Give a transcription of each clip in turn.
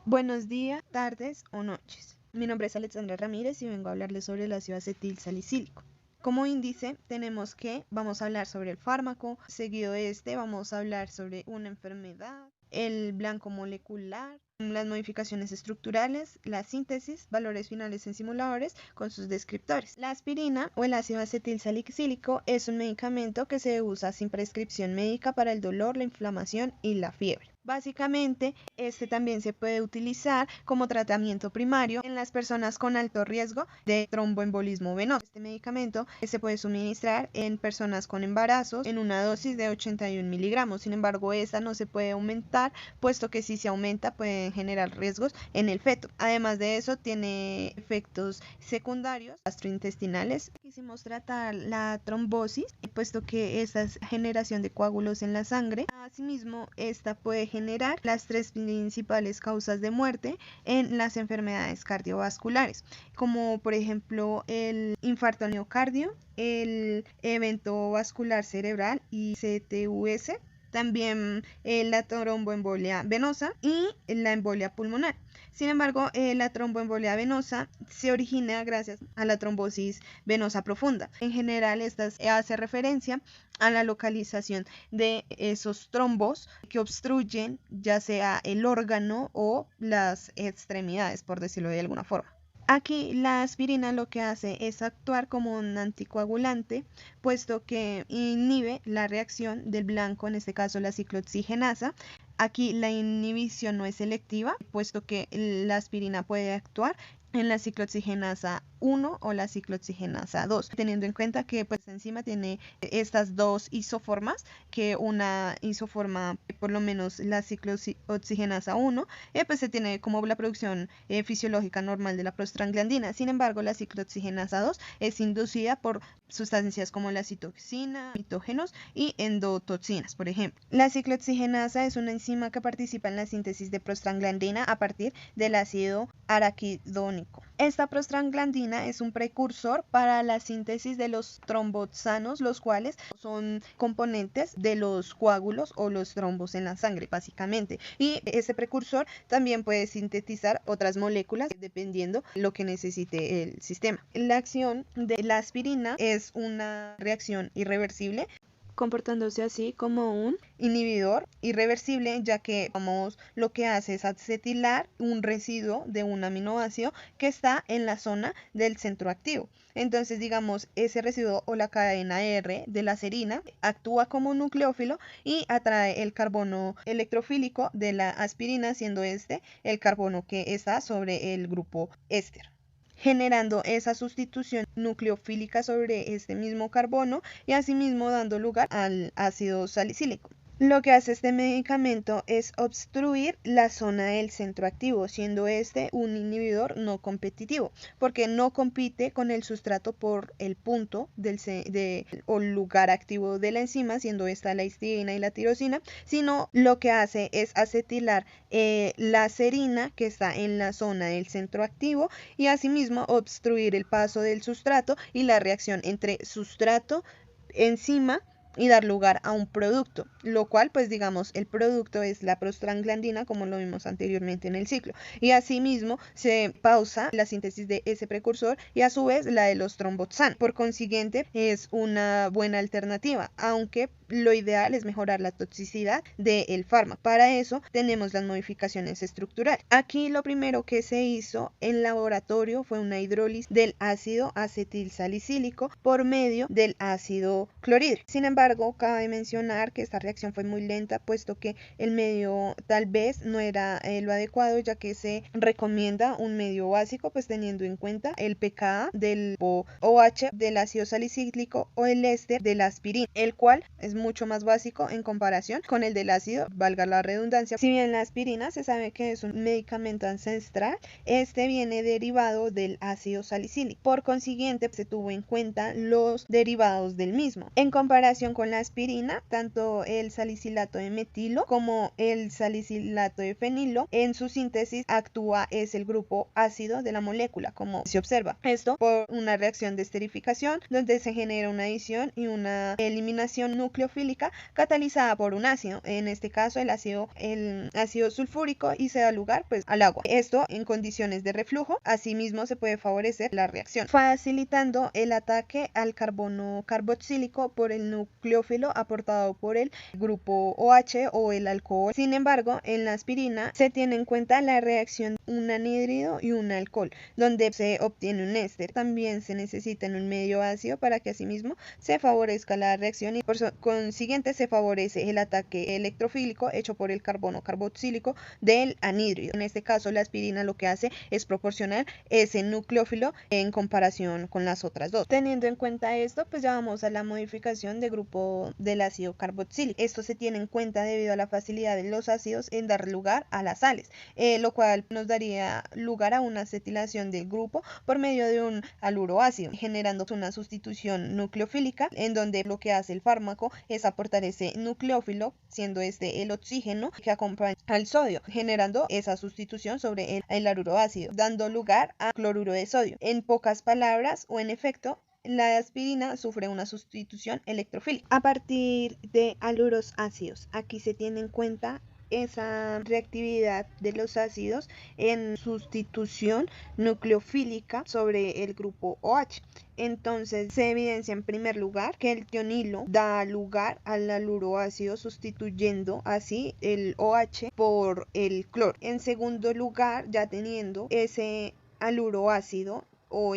Buenos días, tardes o noches. Mi nombre es Alexandra Ramírez y vengo a hablarles sobre el ácido acetil salicílico. Como índice tenemos que vamos a hablar sobre el fármaco, seguido de este vamos a hablar sobre una enfermedad, el blanco molecular, las modificaciones estructurales, la síntesis, valores finales en simuladores con sus descriptores. La aspirina o el ácido acetil salicílico es un medicamento que se usa sin prescripción médica para el dolor, la inflamación y la fiebre. Básicamente, este también se puede utilizar como tratamiento primario en las personas con alto riesgo de tromboembolismo venoso. Este medicamento se puede suministrar en personas con embarazos en una dosis de 81 miligramos. Sin embargo, esta no se puede aumentar, puesto que si se aumenta pueden generar riesgos en el feto. Además de eso, tiene efectos secundarios gastrointestinales. Quisimos tratar la trombosis, puesto que esta es generación de coágulos en la sangre. Asimismo, esta puede generar las tres principales causas de muerte en las enfermedades cardiovasculares, como por ejemplo el infarto al miocardio, el evento vascular cerebral y CTUS, también la tromboembolia venosa y la embolia pulmonar. Sin embargo, la tromboembolia venosa se origina gracias a la trombosis venosa profunda. En general, esta hace referencia a la localización de esos trombos que obstruyen ya sea el órgano o las extremidades, por decirlo de alguna forma. Aquí la aspirina lo que hace es actuar como un anticoagulante, puesto que inhibe la reacción del blanco, en este caso la ciclooxigenasa. Aquí la inhibición no es selectiva, puesto que la aspirina puede actuar en la ciclooxigenasa 1 o la ciclooxigenasa 2, teniendo en cuenta que pues enzima tiene estas dos isoformas, que una isoforma, por lo menos la ciclooxigenasa 1, pues se tiene como la producción fisiológica normal de la prostaglandina. Sin embargo, la ciclooxigenasa 2 es inducida por sustancias como la citoxina, mitógenos y endotoxinas, por ejemplo. La ciclooxigenasa es una enzima que participa en la síntesis de prostaglandina a partir del ácido araquidónico. Esta prostaglandina es un precursor para la síntesis de los tromboxanos, los cuales son componentes de los coágulos o los trombos en la sangre, básicamente. Y ese precursor también puede sintetizar otras moléculas dependiendo lo que necesite el sistema. La acción de la aspirina es una reacción irreversible, comportándose así como un inhibidor irreversible, ya que lo que hace es acetilar un residuo de un aminoácido que está en la zona del centro activo. Entonces, digamos, ese residuo o la cadena R de la serina actúa como un nucleófilo y atrae el carbono electrofílico de la aspirina, siendo este el carbono que está sobre el grupo éster, generando esa sustitución nucleofílica sobre este mismo carbono y asimismo dando lugar al ácido salicílico. Lo que hace este medicamento es obstruir la zona del centro activo, siendo este un inhibidor no competitivo, porque no compite con el sustrato por el punto o lugar activo de la enzima, siendo esta la histidina y la tirosina, sino lo que hace es acetilar la serina que está en la zona del centro activo y asimismo obstruir el paso del sustrato y la reacción entre sustrato, enzima y dar lugar a un producto, lo cual pues digamos el producto es la prostaglandina, como lo vimos anteriormente en el ciclo, y asimismo se pausa la síntesis de ese precursor y a su vez la de los tromboxanos. Por consiguiente es una buena alternativa, aunque lo ideal es mejorar la toxicidad del fármaco. Para eso tenemos las modificaciones estructurales. Aquí lo primero que se hizo en laboratorio fue una hidrólisis del ácido acetil salicílico por medio del ácido clorhídrico. Sin embargo, cabe mencionar que esta reacción fue muy lenta, puesto que el medio tal vez no era lo adecuado, ya que se recomienda un medio básico, pues teniendo en cuenta el pKa del OH del ácido salicílico o el éster de la aspirina, el cual es mucho más básico en comparación con el del ácido, valga la redundancia. Si bien la aspirina se sabe que es un medicamento ancestral, este viene derivado del ácido salicílico. Por consiguiente, se tuvo en cuenta los derivados del mismo. En comparación con la aspirina, tanto el salicilato de metilo como el salicilato de fenilo, en su síntesis actúa es el grupo ácido de la molécula, como se observa. Esto por una reacción de esterificación, donde se genera una adición y una eliminación nucleofílica nucleofílica catalizada por un ácido, en este caso el ácido sulfúrico, y se da lugar pues al agua. Esto en condiciones de reflujo. Asimismo se puede favorecer la reacción, facilitando el ataque al carbono carboxílico por el nucleófilo aportado por el grupo OH o el alcohol. Sin embargo, en la aspirina se tiene en cuenta la reacción un anhídrido y un alcohol, donde se obtiene un éster. También se necesita en un medio ácido para que asimismo se favorezca la reacción y por consiguiente se favorece el ataque electrofílico hecho por el carbono carboxílico del anhídrido. En este caso, la aspirina lo que hace es proporcionar ese nucleófilo en comparación con las otras dos. Teniendo en cuenta esto, pues ya vamos a la modificación de grupo del ácido carboxílico. Esto se tiene en cuenta debido a la facilidad de los ácidos en dar lugar a las sales, lo cual nos daría lugar a una acetilación del grupo por medio de un haluro ácido, generando una sustitución nucleofílica, en donde lo que hace el fármaco es aportar ese nucleófilo, siendo este el oxígeno que acompaña al sodio, generando esa sustitución sobre el haluro ácido, dando lugar a cloruro de sodio. En pocas palabras, o en efecto, la aspirina sufre una sustitución electrofílica a partir de haluros ácidos. Aquí se tiene en cuenta esa reactividad de los ácidos en sustitución nucleofílica sobre el grupo OH. Entonces se evidencia en primer lugar que el tionilo da lugar al haluro ácido, sustituyendo así el OH por el cloro. En segundo lugar, ya teniendo ese haluro ácido o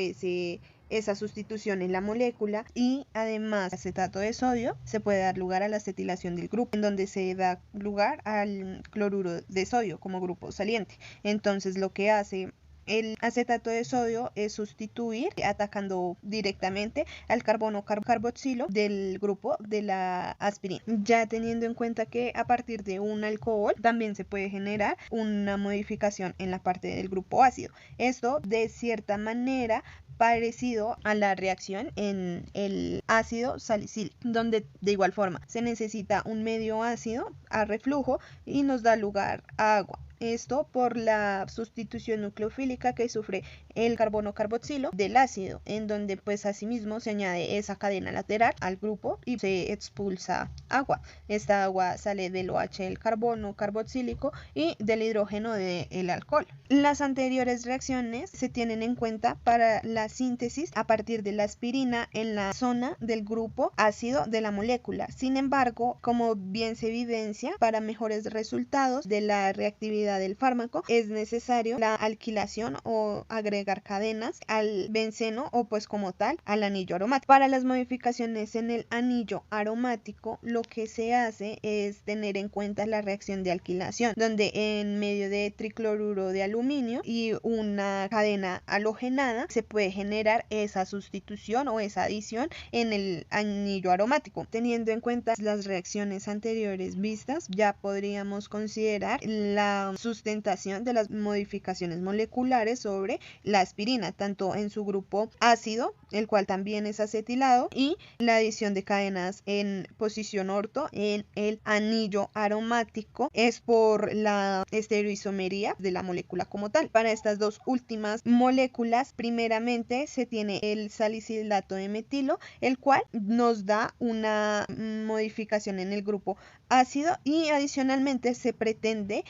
esa sustitución en la molécula, y además acetato de sodio, se puede dar lugar a la acetilación del grupo, en donde se da lugar al cloruro de sodio como grupo saliente. Entonces lo que hace el acetato de sodio es sustituir, atacando directamente al carbono carboxilo del grupo de la aspirina. Ya teniendo en cuenta que a partir de un alcohol también se puede generar una modificación en la parte del grupo ácido. Esto de cierta manera parecido a la reacción en el ácido salicílico, donde de igual forma se necesita un medio ácido a reflujo y nos da lugar a agua. Esto por la sustitución nucleofílica que sufre el carbono carboxilo del ácido, en donde pues asimismo se añade esa cadena lateral al grupo y se expulsa agua. Esta agua sale del OH del carbono carboxílico y del hidrógeno del alcohol. Las anteriores reacciones se tienen en cuenta para la síntesis a partir de la aspirina en la zona del grupo ácido de la molécula. Sin embargo, como bien se evidencia, para mejores resultados de la reactividad del fármaco es necesario la alquilación o agregar cadenas al benceno o pues como tal al anillo aromático. Para las modificaciones en el anillo aromático, lo que se hace es tener en cuenta la reacción de alquilación, donde en medio de tricloruro de aluminio y una cadena halogenada se puede generar esa sustitución o esa adición en el anillo aromático. Teniendo en cuenta las reacciones anteriores vistas, ya podríamos considerar la sustentación de las modificaciones moleculares sobre la aspirina, tanto en su grupo ácido, el cual también es acetilado, y la adición de cadenas en posición orto en el anillo aromático es por la estereoisomería de la molécula como tal. Para estas dos últimas moléculas, primeramente se tiene el salicilato de metilo, el cual nos da una modificación en el grupo ácido, y adicionalmente se pretende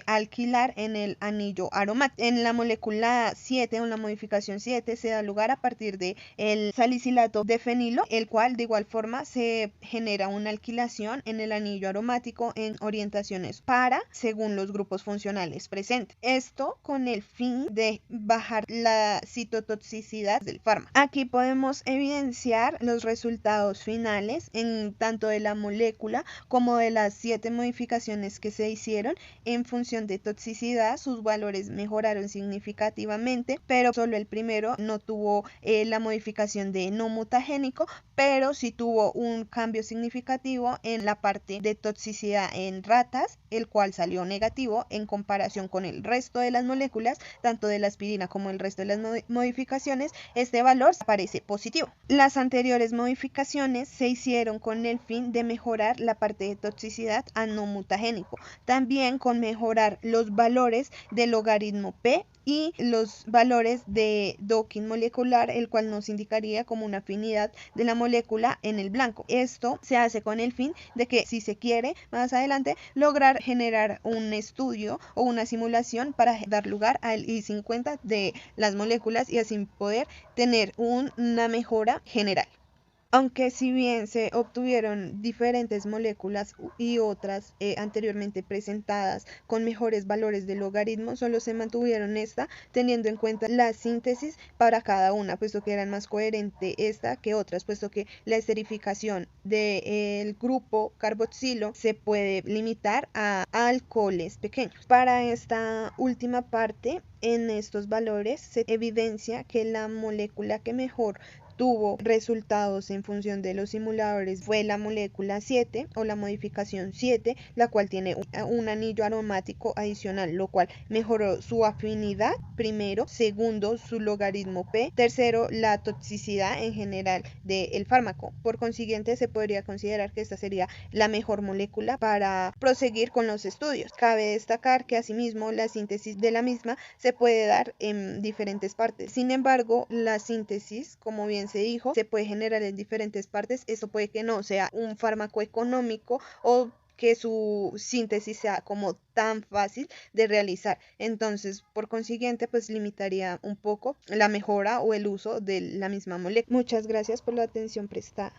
alquilar en el anillo aromático. En la molécula 7 o en la modificación 7 se da lugar a partir de el salicilato de fenilo, el cual de igual forma se genera una alquilación en el anillo aromático en orientaciones para según los grupos funcionales presentes. Esto con el fin de bajar la citotoxicidad del fármaco. Aquí podemos evidenciar los resultados finales en tanto de la molécula como de las 7 modificaciones que se hicieron. En función de toxicidad, sus valores mejoraron significativamente, pero solo el primero no tuvo la modificación de no mutagénico, pero sí tuvo un cambio significativo en la parte de toxicidad en ratas, el cual salió negativo en comparación con el resto de las moléculas, tanto de la aspirina como el resto de las modificaciones. Este valor aparece positivo. Las anteriores modificaciones se hicieron con el fin de mejorar la parte de toxicidad a no mutagénico, también con mejorar mejorar los valores del logaritmo P y los valores de docking molecular, el cual nos indicaría como una afinidad de la molécula en el blanco. Esto se hace con el fin de que, si se quiere más adelante, lograr generar un estudio o una simulación para dar lugar al I50 de las moléculas y así poder tener una mejora general. Aunque si bien se obtuvieron diferentes moléculas y otras anteriormente presentadas con mejores valores de logaritmo, solo se mantuvieron esta teniendo en cuenta la síntesis para cada una, puesto que eran más coherente esta que otras, puesto que la esterificación del grupo carboxilo se puede limitar a alcoholes pequeños. Para esta última parte, en estos valores se evidencia que la molécula que mejor tuvo resultados en función de los simuladores fue la molécula 7 o la modificación 7, la cual tiene un anillo aromático adicional, lo cual mejoró su afinidad, primero, segundo, su logaritmo P, tercero, la toxicidad en general del fármaco. Por consiguiente, se podría considerar que esta sería la mejor molécula para proseguir con los estudios. Cabe destacar que asimismo la síntesis de la misma se puede dar en diferentes partes. Sin embargo, la síntesis, como bien se dijo, se puede generar en diferentes partes. Eso puede que no sea un fármaco económico o que su síntesis sea como tan fácil de realizar. Entonces, por consiguiente, pues limitaría un poco la mejora o el uso de la misma molécula. Muchas gracias por la atención prestada.